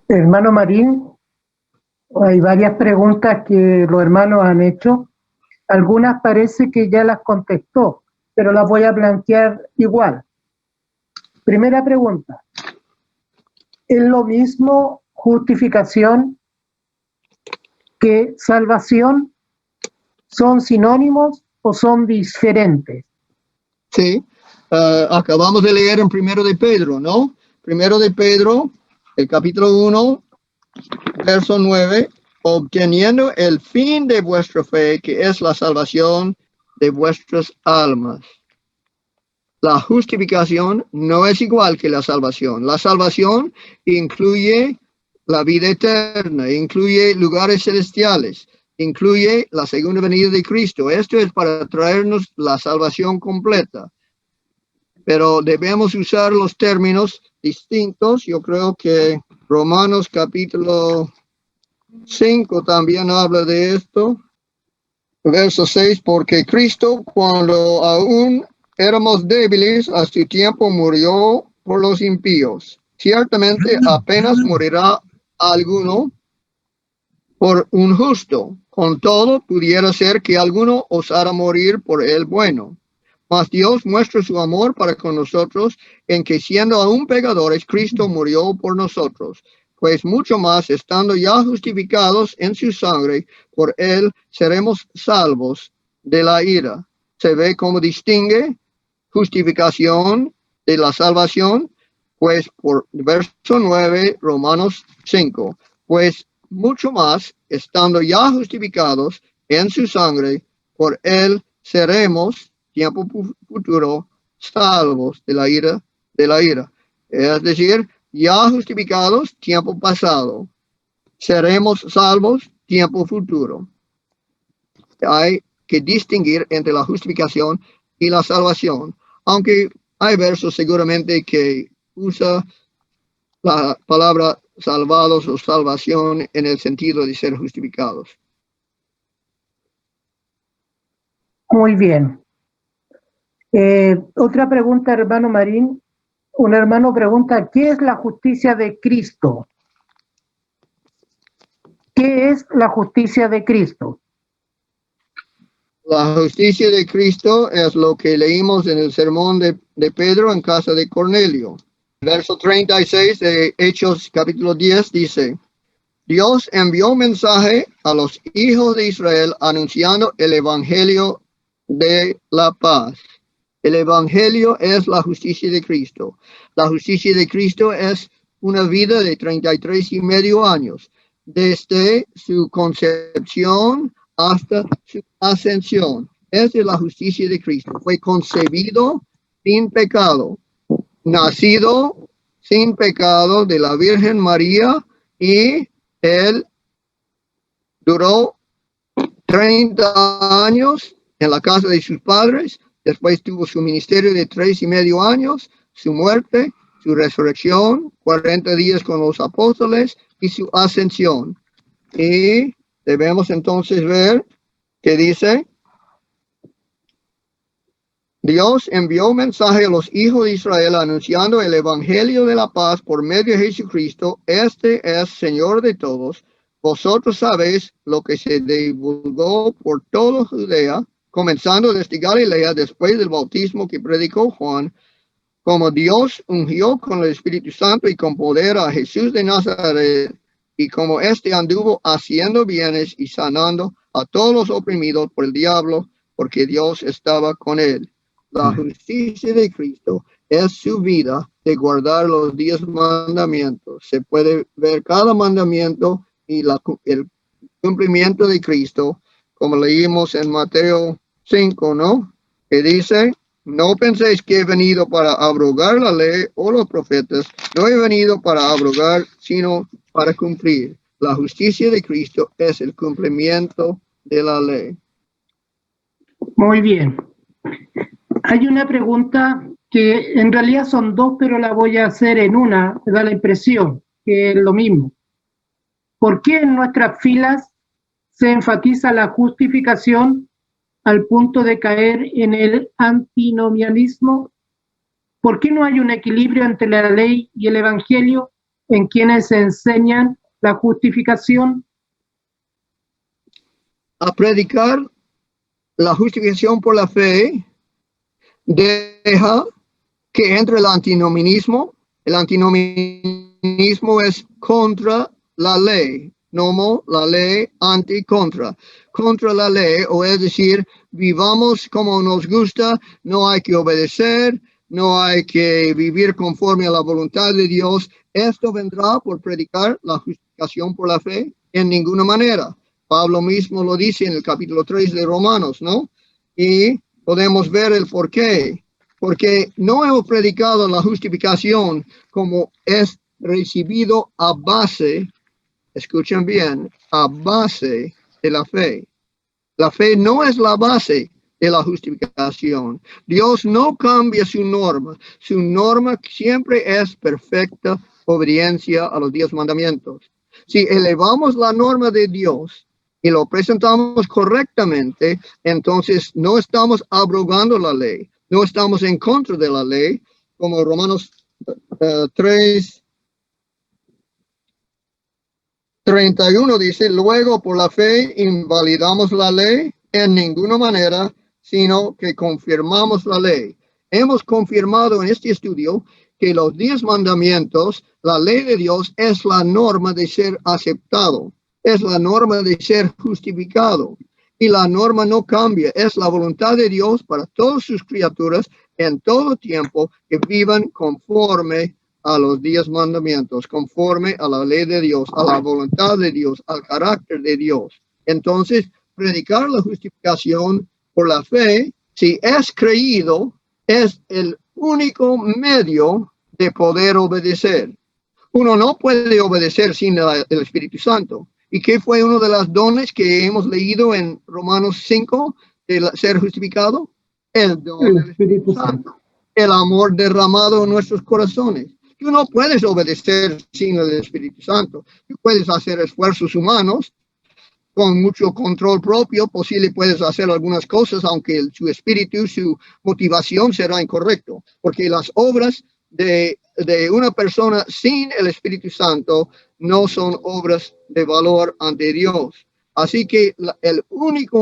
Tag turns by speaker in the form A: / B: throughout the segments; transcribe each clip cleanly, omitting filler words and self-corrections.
A: Hermano Marín, hay varias preguntas que los hermanos han hecho. Algunas parece que ya las contestó, pero las voy a plantear igual. Primera pregunta. ¿Es lo mismo justificación que salvación? ¿Son sinónimos o son diferentes?
B: Sí, acabamos de leer en Primero de Pedro, ¿no? Primero de Pedro, el capítulo 1, verso 9, obteniendo el fin de vuestra fe, que es la salvación de vuestras almas. La justificación no es igual que la salvación. La salvación incluye la vida eterna, incluye lugares celestiales, incluye la segunda venida de Cristo. Esto es para traernos la salvación completa. Pero debemos usar los términos distintos. Yo creo que Romanos capítulo 5 también habla de esto. Verso 6, porque Cristo, cuando aún éramos débiles, a su tiempo murió por los impíos. Ciertamente apenas morirá alguno por un justo. Con todo, pudiera ser que alguno osara morir por el bueno. Mas Dios muestra su amor para con nosotros en que siendo aún pecadores, Cristo murió por nosotros. Pues mucho más, estando ya justificados en su sangre, por él seremos salvos de la ira. Se ve cómo distingue justificación de la salvación, pues por verso 9, Romanos 5, pues mucho más, estando ya justificados en su sangre, por él seremos, tiempo futuro, salvos de la ira. Es decir, ya justificados, tiempo pasado. Seremos salvos, tiempo futuro. Hay que distinguir entre la justificación y la salvación, aunque hay versos seguramente que usa la palabra salvados o salvación en el sentido de ser justificados.
A: Muy bien. Otra pregunta, hermano Marín. Un hermano pregunta, ¿qué es la justicia de Cristo? ¿Qué es la justicia de Cristo?
B: La justicia de Cristo es lo que leímos en el sermón de Pedro en casa de Cornelio. Verso 36 de Hechos capítulo 10 dice, Dios envió mensaje a los hijos de Israel anunciando el evangelio de la paz. El evangelio es la justicia de Cristo. La justicia de Cristo es una vida de 33.5 años, desde su concepción hasta su ascensión. Esa es la justicia de Cristo. Fue concebido sin pecado, nacido sin pecado de la Virgen María, y él duró 30 años en la casa de sus padres. Después tuvo su ministerio de 3.5 años, su muerte, su resurrección, 40 días con los apóstoles y su ascensión. Y debemos entonces ver que dice, Dios envió mensaje a los hijos de Israel anunciando el evangelio de la paz por medio de Jesucristo. Este es Señor de todos. Vosotros sabéis lo que se divulgó por toda Judea, comenzando desde Galilea, después del bautismo que predicó Juan, como Dios ungió con el Espíritu Santo y con poder a Jesús de Nazaret, y como éste anduvo haciendo bienes y sanando a todos los oprimidos por el diablo, porque Dios estaba con él. La justicia de Cristo es su vida de guardar los 10 mandamientos. Se puede ver cada mandamiento y el cumplimiento de Cristo, como leímos en Mateo 5, ¿no? Que dice, no penséis que he venido para abrogar la ley o los profetas. No he venido para abrogar, sino para cumplir. La justicia de Cristo es el cumplimiento de la ley.
A: Muy bien. Hay una pregunta que en realidad son dos, pero la voy a hacer en una. Me da la impresión que es lo mismo. ¿Por qué en nuestras filas se enfatiza la justificación al punto de caer en el antinomianismo? ¿Por qué no hay un equilibrio entre la ley y el evangelio en quienes enseñan la justificación?
B: A predicar la justificación por la fe deja que entre el antinomianismo. El antinomianismo es contra la ley, nomo, la ley, anti, contra la ley, o es decir, vivamos como nos gusta, no hay que obedecer, no hay que vivir conforme a la voluntad de Dios. Esto vendrá por predicar la justificación por la fe en ninguna manera. Pablo mismo lo dice en el capítulo 3 de Romanos, ¿no? Y podemos ver el porqué. Porque no hemos predicado la justificación como es recibido a base, escuchen bien, a base de la fe. La fe no es la base de la justificación. Dios no cambia su norma. Su norma siempre es perfecta obediencia a los 10 mandamientos. Si elevamos la norma de Dios y lo presentamos correctamente, entonces no estamos abrogando la ley. No estamos en contra de la ley, como Romanos 3:31 dice, luego por la fe invalidamos la ley en ninguna manera, sino que confirmamos la ley. Hemos confirmado en este estudio que los 10 mandamientos, la ley de Dios es la norma de ser aceptado, es la norma de ser justificado. Y la norma no cambia, es la voluntad de Dios para todas sus criaturas en todo tiempo que vivan conforme a los 10 mandamientos, conforme a la ley de Dios, a la voluntad de Dios, al carácter de Dios. Entonces, predicar la justificación por la fe, si es creído, es el único medio de poder obedecer. Uno no puede obedecer sin el Espíritu Santo. ¿Y qué fue uno de los dones que hemos leído en Romanos 5 de ser justificado? El don del Espíritu Santo. El amor derramado en nuestros corazones. Tú no puedes obedecer sin el Espíritu Santo. Tú puedes hacer esfuerzos humanos con mucho control propio. Posible puedes hacer algunas cosas, aunque su espíritu, su motivación será incorrecto. Porque las obras de una persona sin el Espíritu Santo no son obras de valor ante Dios. Así que la única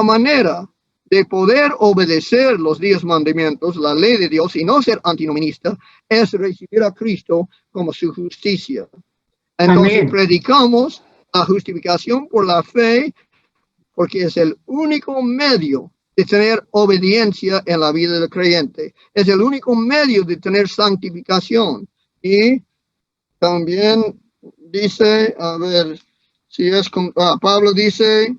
B: manera de poder obedecer los 10 mandamientos, la ley de Dios, y no ser antinomianista, es recibir a Cristo como su justicia. Entonces, amén, predicamos la justificación por la fe, porque es el único medio de tener obediencia en la vida del creyente. Es el único medio de tener santificación. Y también dice, a ver, si es Pablo dice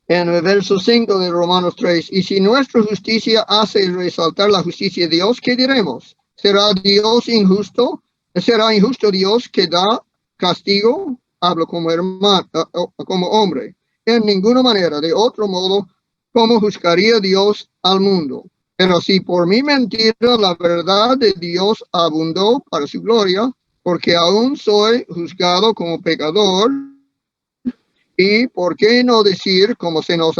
B: en el verso 5 de Romanos 3, y si nuestra justicia hace resaltar la justicia de Dios, ¿qué diremos? ¿Será Dios injusto? ¿Será injusto Dios que da castigo? Hablo como hermano, como hombre. En ninguna manera, de otro modo, ¿cómo juzgaría Dios al mundo? Pero si por mi mentira la verdad de Dios abundó para su gloria, porque aún soy juzgado como pecador, y por qué no decir, como se nos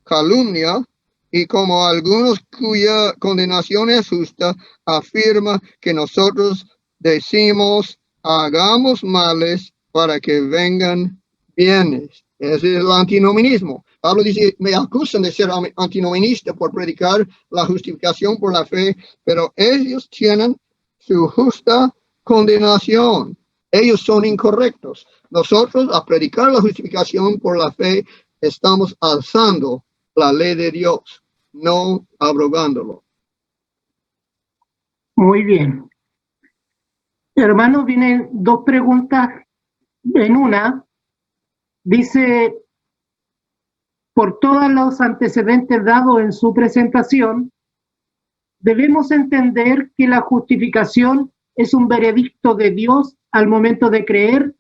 B: calumnia, y como algunos cuya condenación es justa, afirma que nosotros decimos, hagamos males para que vengan bienes. Ese es el antinomianismo. Pablo dice, me acusan de ser antinomianista por predicar la justificación por la fe, pero ellos tienen su justa condenación. Ellos son incorrectos. Nosotros, a predicar la justificación por la fe, estamos alzando la ley de Dios, no abrogándolo.
A: Muy bien. Hermanos, vienen 2 preguntas en una. Dice, por todos los antecedentes dados en su presentación, debemos entender que la justificación es un veredicto de Dios al momento de creer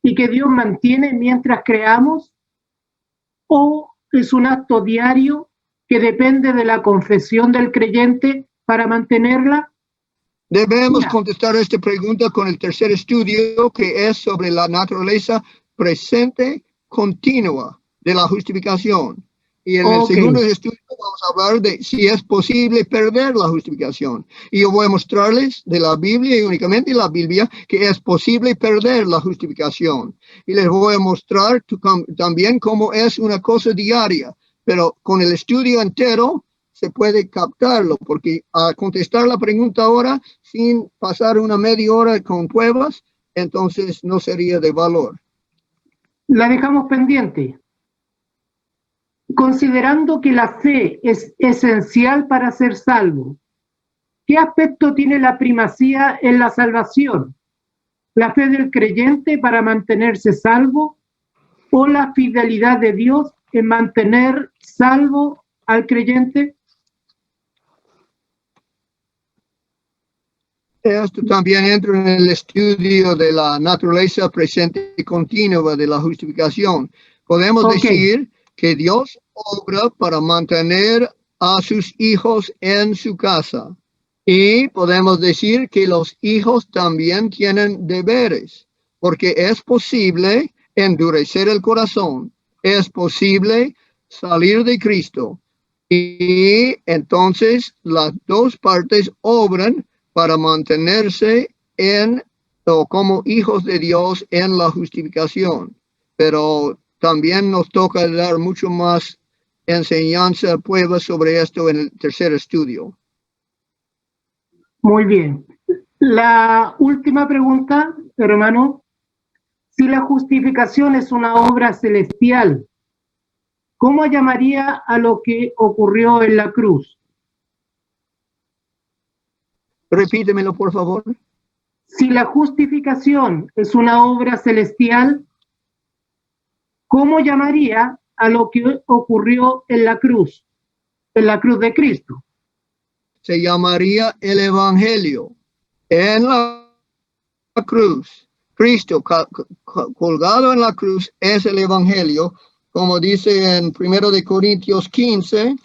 A: y que Dios mantiene mientras creamos, o es un acto diario que depende de la confesión del creyente para mantenerla.
B: Debemos contestar esta pregunta con el tercer estudio, que es sobre la naturaleza presente continua de la justificación. Y en el
A: Ok.
B: segundo estudio vamos a hablar de si es posible perder la justificación. Y yo voy a mostrarles de la Biblia y únicamente la Biblia que es posible perder la justificación. Y les voy a mostrar también cómo es una cosa diaria. Pero con el estudio entero se puede captarlo, porque a contestar la pregunta ahora sin pasar una media hora con pruebas, entonces no sería de valor.
A: La dejamos pendiente. Considerando que la fe es esencial para ser salvo, ¿qué aspecto tiene la primacía en la salvación? ¿La fe del creyente para mantenerse salvo o la fidelidad de Dios en mantener salvo al creyente?
B: Esto también entra en el estudio de la naturaleza presente y continua de la justificación. Podemos decir que Dios obra para mantener a sus hijos en su casa. Y podemos decir que los hijos también tienen deberes, porque es posible endurecer el corazón, es posible salir de Cristo. Y entonces las dos partes obran para mantenerse o como hijos de Dios en la justificación. Pero también nos toca dar mucho más enseñanza, pruebas sobre esto en el tercer estudio.
A: Muy bien. La última pregunta, hermano. Si la justificación es una obra celestial, ¿cómo llamaría a lo que ocurrió en la cruz?
B: Repítemelo, por favor.
A: Si la justificación es una obra celestial, ¿cómo llamaría a lo que ocurrió en la cruz de Cristo?
B: Se llamaría el Evangelio. En la cruz, Cristo colgado en la cruz es el Evangelio, como dice en 1 de Corintios 15.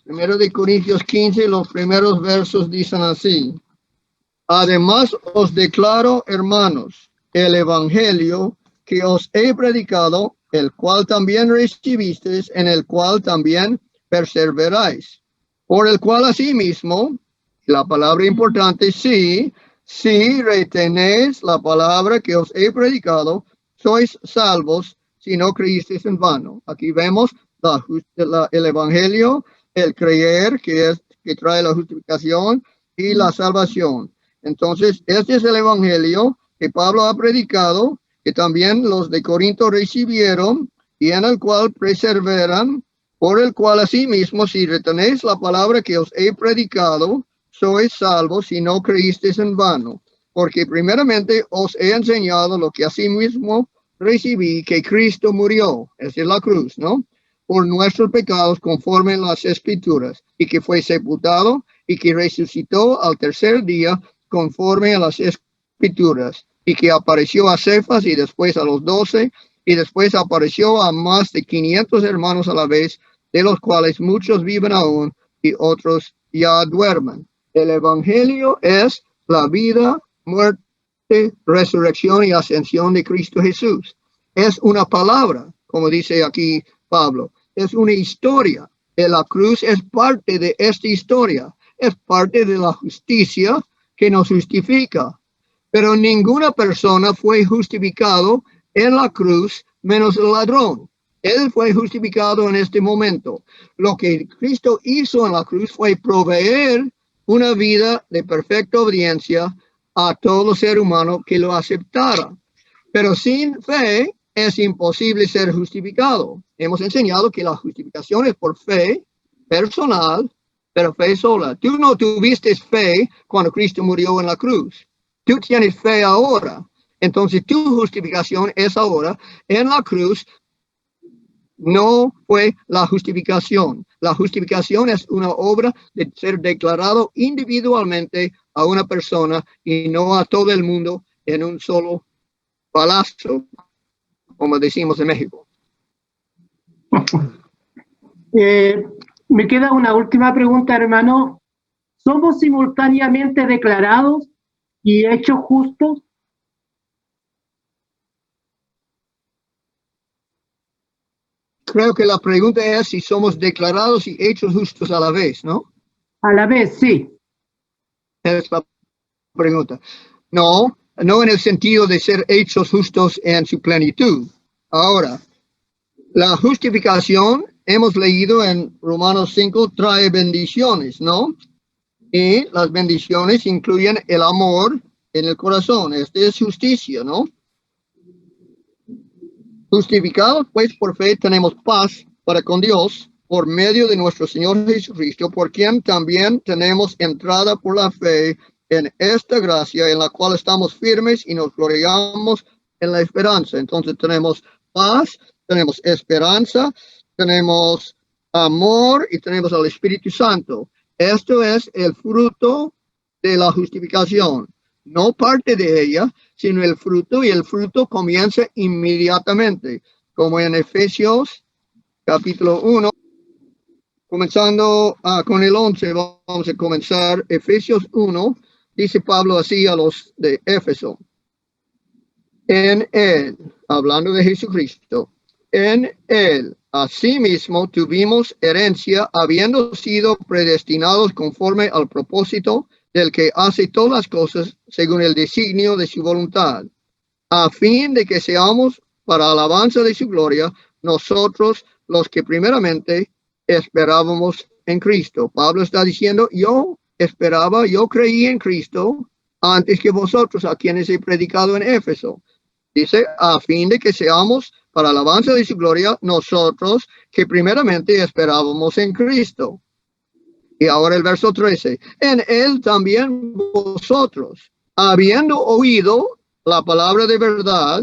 B: 1 de Corintios 15, los primeros versos dicen así: además os declaro, hermanos, el Evangelio que os he predicado, el cual también recibisteis, en el cual también perseveráis, por el cual asimismo, la palabra importante, si retenéis la palabra que os he predicado, sois salvos si no creísteis en vano. Aquí vemos el Evangelio, el creer que trae la justificación y la salvación. Entonces, este es el Evangelio que Pablo ha predicado, que también los de Corinto recibieron y en el cual perseveran, por el cual asimismo, si retenéis la palabra que os he predicado, sois salvos si no creísteis en vano. Porque primeramente os he enseñado lo que asimismo recibí, que Cristo murió, es decir, la cruz, ¿no? Por nuestros pecados conforme en las Escrituras, y que fue sepultado y que resucitó al tercer día conforme a las Escrituras, y que apareció a Cefas y después a los 12, y después apareció a más de 500 hermanos a la vez, de los cuales muchos viven aún y otros ya duermen. El Evangelio es la vida, muerte, resurrección y ascensión de Cristo Jesús. Es una palabra, como dice aquí Pablo, es una historia. La cruz es parte de esta historia, es parte de la justicia que nos justifica. Pero ninguna persona fue justificado en la cruz menos el ladrón. Él fue justificado en este momento. Lo que Cristo hizo en la cruz fue proveer una vida de perfecta obediencia a todo ser humano que lo aceptara. Pero sin fe es imposible ser justificado. Hemos enseñado que la justificación es por fe personal, pero fe sola. Tú no tuviste fe cuando Cristo murió en la cruz. Tú tienes fe ahora. Entonces tu justificación es ahora. En la cruz no fue la justificación. La justificación es una obra de ser declarado individualmente a una persona y no a todo el mundo en un solo balazo, como decimos en México.
A: Me queda una última pregunta, hermano. ¿Somos simultáneamente declarados y hechos justos?
B: creo que la pregunta es si somos declarados y hechos justos a la vez, ¿no?
A: A la vez, sí.
B: Es la pregunta. No, no en el sentido de ser hechos justos en su plenitud. Ahora, la justificación, hemos leído en Romanos 5, trae bendiciones, ¿no? Y las bendiciones incluyen el amor en el corazón. Esta es justicia, ¿no? Justificados, pues, por fe tenemos paz para con Dios por medio de nuestro Señor Jesucristo, por quien también tenemos entrada por la fe en esta gracia en la cual estamos firmes y nos gloriamos en la esperanza. Entonces tenemos paz, tenemos esperanza, tenemos amor y tenemos al Espíritu Santo. Esto es el fruto de la justificación, no parte de ella, sino el fruto, y el fruto comienza inmediatamente, como en Efesios capítulo 1, comenzando con el 11, vamos a comenzar. Efesios 1, dice Pablo así a los de Éfeso: en él, hablando de Jesucristo, en él asimismo tuvimos herencia, habiendo sido predestinados conforme al propósito del que hace todas las cosas según el designio de su voluntad, a fin de que seamos para alabanza de su gloria, nosotros los que primeramente esperábamos en Cristo. Pablo está diciendo, yo esperaba, yo creí en Cristo antes que vosotros, a quienes he predicado en Éfeso. Dice, a fin de que seamos para alabanza de su gloria, nosotros que primeramente esperábamos en Cristo. Y ahora el verso 13, en él también vosotros, habiendo oído la palabra de verdad,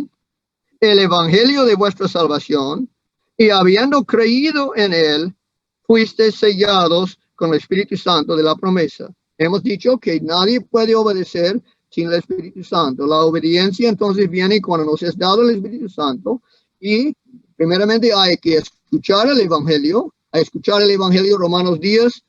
B: el evangelio de vuestra salvación, y habiendo creído en él, fuisteis sellados con el Espíritu Santo de la promesa. Hemos dicho que nadie puede obedecer sin el Espíritu Santo. La obediencia entonces viene cuando nos es dado el Espíritu Santo, y primeramente hay que escuchar el evangelio. A escuchar el evangelio, Romanos 10,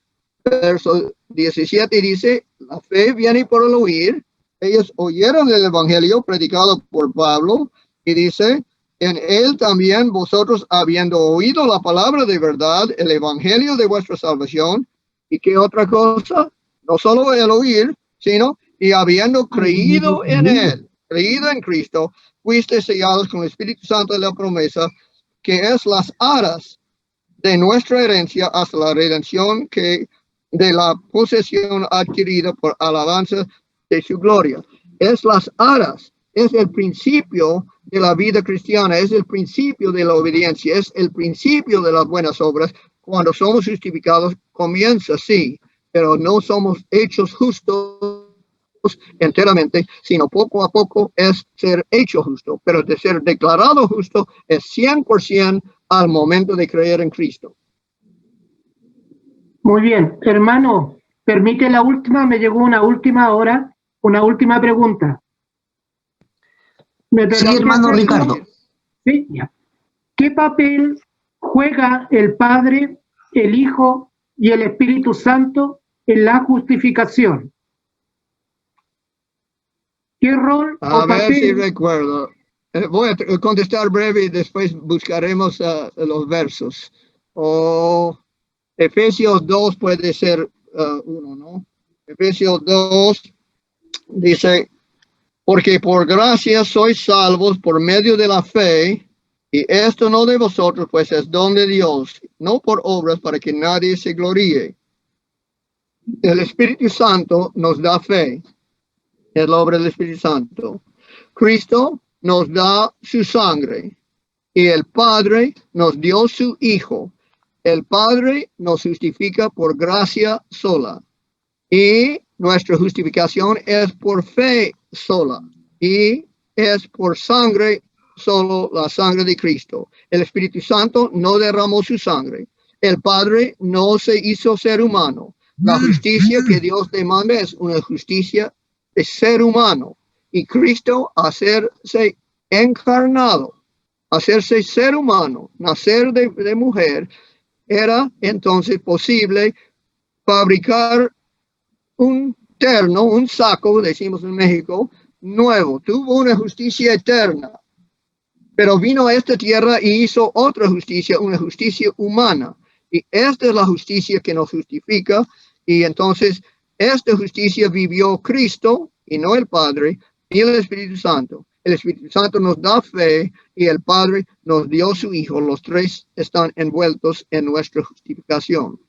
B: verso 17 dice, la fe viene por el oír. Ellos oyeron el evangelio predicado por Pablo, y dice, en él también vosotros, habiendo oído la palabra de verdad, el evangelio de vuestra salvación. ¿Y qué otra cosa? No solo el oír, sino y habiendo creído en él, creído en Cristo, fuiste sellados con el Espíritu Santo de la promesa, que es las aras de nuestra herencia hasta la redención que de la posesión adquirida por alabanza de su gloria. Es las aras, es el principio de la vida cristiana, es el principio de la obediencia, es el principio de las buenas obras. Cuando somos justificados, comienza así, pero no somos hechos justos enteramente, sino poco a poco es ser hecho justo, pero de ser declarado justo es 100% al momento de creer en Cristo.
A: Muy bien, hermano, permite la última, me llegó una última hora, una última pregunta.
C: Sí, hermano Ricardo.
A: Sí, ya. ¿Qué papel juega el Padre, el Hijo y el Espíritu Santo en la justificación? ¿Qué rol
B: A
A: o
B: ver
A: papel?
B: si recuerdo. Voy a contestar breve y después buscaremos los versos. O Efesios 2 puede ser uno, ¿no? Efesios 2 dice, porque por gracia sois salvos por medio de la fe, y esto no de vosotros, pues es don de Dios, no por obras para que nadie se gloríe. El Espíritu Santo nos da fe, es la obra del Espíritu Santo. Cristo nos da su sangre, y el Padre nos dio su Hijo. El Padre nos justifica por gracia sola, y nuestra justificación es por fe sola, y es por sangre, solo la sangre de Cristo. El Espíritu Santo no derramó su sangre. El Padre no se hizo ser humano. La justicia que Dios demanda es una justicia de ser humano. Y Cristo, hacerse encarnado, hacerse ser humano, nacer de mujer, era entonces posible fabricar un terno, un saco, decimos en México, nuevo. Tuvo una justicia eterna. Pero vino a esta tierra y hizo otra justicia, una justicia humana. Y esta es la justicia que nos justifica. Y entonces, esta justicia vivió Cristo, y no el Padre, ni el Espíritu Santo. El Espíritu Santo nos da fe y el Padre nos dio su Hijo. Los tres están envueltos en nuestra justificación.